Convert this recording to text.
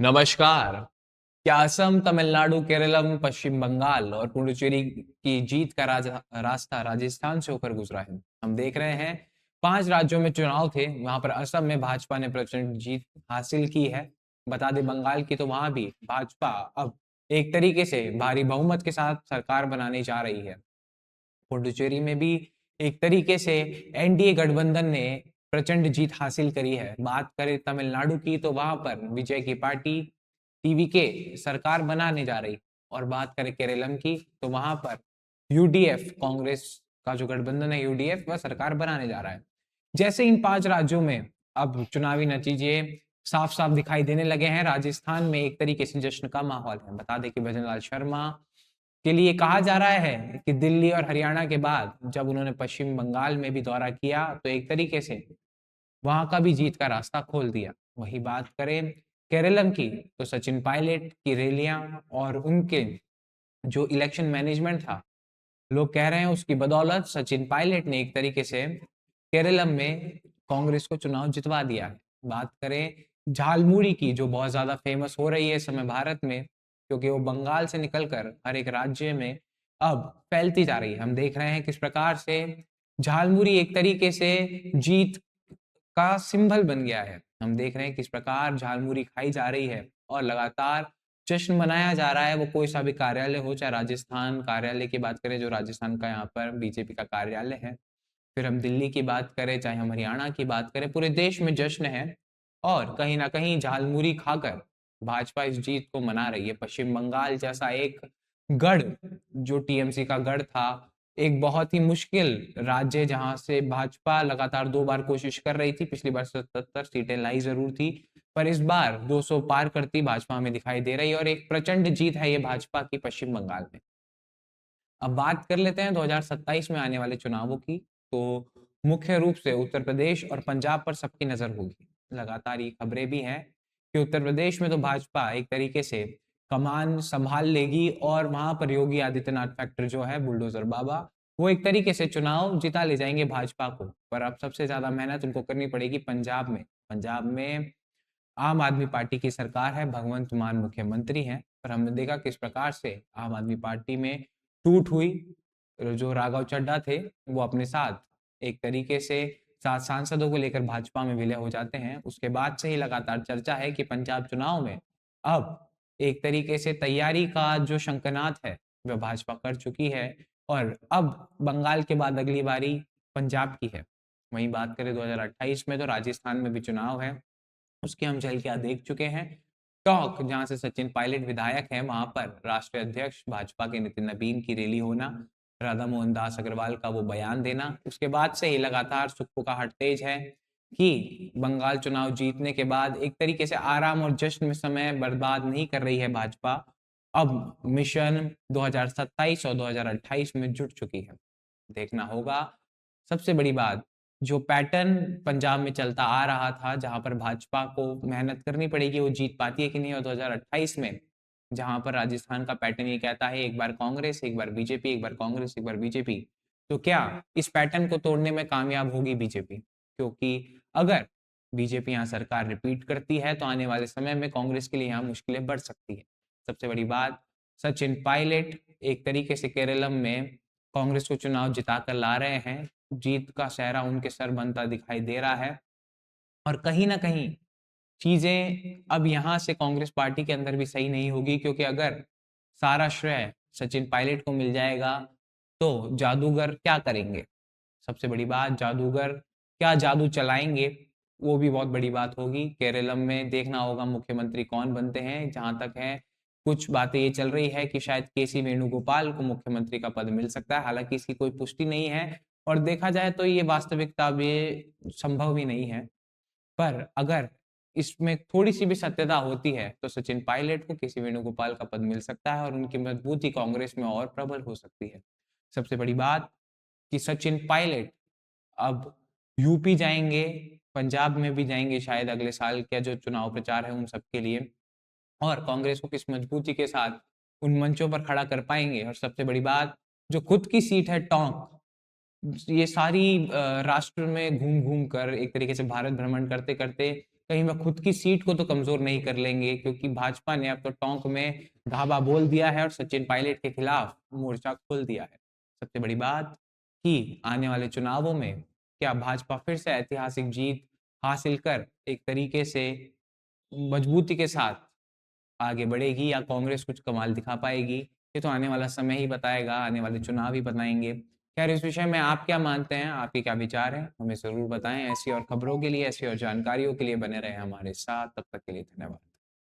नमस्कार। क्या असम, तमिलनाडु, केरलम, पश्चिम बंगाल और पुडुचेरी की जीत का रास्ता राजस्थान से होकर गुजरा है? हम देख रहे हैं 5 राज्यों में चुनाव थे। वहां पर असम में भाजपा ने प्रचंड जीत हासिल की है। बता दें बंगाल की, तो वहां भी भाजपा अब एक तरीके से भारी बहुमत के साथ सरकार बनाने जा रही है। पुडुचेरी में भी एक तरीके से एनडीए गठबंधन ने प्रचंड जीत हासिल करी है। बात करें तमिलनाडु की, तो वहां पर विजय की पार्टी टीवीके सरकार बनाने जा रही। और बात करें केरलम की, तो वहां पर यूडीएफ, कांग्रेस का जो गठबंधन है यूडीएफ, वह सरकार बनाने जा रहा है। जैसे इन 5 राज्यों में अब चुनावी नतीजे साफ साफ दिखाई देने लगे हैं, राजस्थान में एक तरीके से जश्न का माहौल है। बता दें कि भजनलाल शर्मा के लिए कहा जा रहा है कि दिल्ली और हरियाणा के बाद जब उन्होंने पश्चिम बंगाल में भी दौरा किया, तो एक तरीके से वहां का भी जीत का रास्ता खोल दिया। वही बात करें केरलम की, तो सचिन पायलट की रैलियां और उनके जो इलेक्शन मैनेजमेंट था, लोग कह रहे हैं उसकी बदौलत सचिन पायलट ने एक तरीके से केरलम में कांग्रेस को चुनाव जितवा दिया है। बात करें झालमुड़ी की, जो बहुत ज्यादा फेमस हो रही है इस समय भारत में, क्योंकि वो बंगाल से निकलकर हर एक राज्य में अब फैलती जा रही है। हम देख रहे हैं किस प्रकार से झालमुड़ी एक तरीके से जीत का सिंबल बन गया है। हम देख रहे हैं किस प्रकार झालमुड़ी खाई जा रही है और लगातार जश्न मनाया जा रहा है। वो कोई सा भी कार्यालय हो, चाहे राजस्थान कार्यालय की बात करें जो राजस्थान का यहाँ पर बीजेपी का कार्यालय है, फिर हम दिल्ली की बात करें, चाहे हम हरियाणा की बात करें, पूरे देश में जश्न है। और कहीं ना कहीं झालमुड़ी खाकर भाजपा इस जीत को मना रही है। पश्चिम बंगाल जैसा एक गढ़, जो टीएमसी का गढ़ था, एक बहुत ही मुश्किल राज्य जहां से भाजपा लगातार 2 बार कोशिश कर रही थी। पिछली बार 77 सीटें लाई जरूर थी, पर इस बार 200 पार करती भाजपा में दिखाई दे रही है और एक प्रचंड जीत है ये भाजपा की पश्चिम बंगाल में। अब बात कर लेते हैं 2027 में आने वाले चुनावों की। तो मुख्य रूप से उत्तर प्रदेश और पंजाब पर सबकी नजर होगी। लगातार ये खबरें भी हैं कि उत्तर प्रदेश में तो भाजपा एक तरीके से कमान संभाल लेगी और वहां पर योगी आदित्यनाथ फैक्टर जो है, बुलडोजर बाबा, वो एक तरीके से चुनाव जिता ले जाएंगे भाजपा को। पर अब सबसे ज्यादा मेहनत उनको करनी पड़ेगी पंजाब में। पंजाब में आम आदमी पार्टी की सरकार है, भगवंत मान मुख्यमंत्री हैं, पर हमने देखा किस प्रकार से आम आदमी पार्टी में टूट हुई। जो राघव चड्ढा थे, वो अपने साथ एक तरीके से 7 सांसदों को लेकर भाजपा में विलय हो जाते हैं। उसके बाद से ही लगातार चर्चा है कि पंजाब चुनाव में अब एक तरीके से तैयारी का जो शंखनाद है वह भाजपा कर चुकी है और अब बंगाल के बाद अगली बारी पंजाब की है। वहीं बात करें 2028 में, तो राजस्थान में भी चुनाव है, उसकी हम झलकियां देख चुके हैं। टॉक जहां से सचिन पायलट विधायक है, वहां पर राष्ट्रीय अध्यक्ष भाजपा के नितिन नबीन की रैली होना, राधा मोहन दास अग्रवाल का वो बयान देना, उसके बाद से ही लगातार सुक्खू का हट तेज है कि बंगाल चुनाव जीतने के बाद एक तरीके से आराम और जश्न में समय बर्बाद नहीं कर रही है भाजपा। अब मिशन 2027 और 2028 में जुट चुकी है। देखना होगा। सबसे बड़ी बात, जो पैटर्न पंजाब में चलता आ रहा था, जहां पर भाजपा को मेहनत करनी पड़ेगी, वो जीत पाती है कि नहीं। और 2028 में जहां पर राजस्थान का पैटर्न ये कहता है एक बार कांग्रेस, एक बार बीजेपी, एक बार कांग्रेस, एक बार बीजेपी, तो क्या इस पैटर्न को तोड़ने में कामयाब होगी बीजेपी? क्योंकि अगर बीजेपी यहाँ सरकार रिपीट करती है, तो आने वाले समय में कांग्रेस के लिए यहाँ मुश्किलें बढ़ सकती है। सबसे बड़ी बात, सचिन पायलट एक तरीके से केरलम में कांग्रेस को चुनाव जिताकर ला रहे हैं। जीत का सेहरा उनके सर बनता दिखाई दे रहा है और कहीं ना कहीं चीजें अब यहाँ से कांग्रेस पार्टी के अंदर भी सही नहीं होगी, क्योंकि अगर सारा श्रेय सचिन पायलट को मिल जाएगा, तो जादूगर क्या करेंगे? सबसे बड़ी बात, जादूगर क्या जादू चलाएंगे, वो भी बहुत बड़ी बात होगी। केरलम में देखना होगा मुख्यमंत्री कौन बनते हैं। जहां तक है, कुछ बातें ये चल रही है कि शायद केसी वेणुगोपाल को मुख्यमंत्री का पद मिल सकता है, हालांकि इसकी कोई पुष्टि नहीं है और देखा जाए तो ये वास्तविकता अब ये संभव भी नहीं है। पर अगर इसमें थोड़ी सी भी सत्यता होती है, तो सचिन पायलट को केसी वेणुगोपाल का पद मिल सकता है और उनकी मजबूती कांग्रेस में और प्रबल हो सकती है। सबसे बड़ी बात कि सचिन पायलट अब यूपी जाएंगे, पंजाब में भी जाएंगे शायद अगले साल का जो चुनाव प्रचार है उन सबके लिए, और कांग्रेस को किस मजबूती के साथ उन मंचों पर खड़ा कर पाएंगे। और सबसे बड़ी बात, जो खुद की सीट है टोंक, ये सारी राष्ट्र में घूम घूम कर एक तरीके से भारत भ्रमण करते करते कहीं वह खुद की सीट को तो कमजोर नहीं कर लेंगे, क्योंकि भाजपा ने अब तो टोंक में धावा बोल दिया है और सचिन पायलट के खिलाफ मोर्चा खोल दिया है। सबसे बड़ी बात कि आने वाले चुनावों में क्या भाजपा फिर से ऐतिहासिक जीत हासिल कर एक तरीके से मजबूती के साथ आगे बढ़ेगी, या कांग्रेस कुछ कमाल दिखा पाएगी? ये तो आने वाला समय ही बताएगा, आने वाले चुनाव ही बताएंगे। खैर, इस विषय में आप क्या मानते हैं, आपके क्या विचार हैं, हमें ज़रूर बताएं। ऐसी और खबरों के लिए, ऐसी और जानकारियों के लिए बने रहें हमारे साथ। तब तक के लिए धन्यवाद।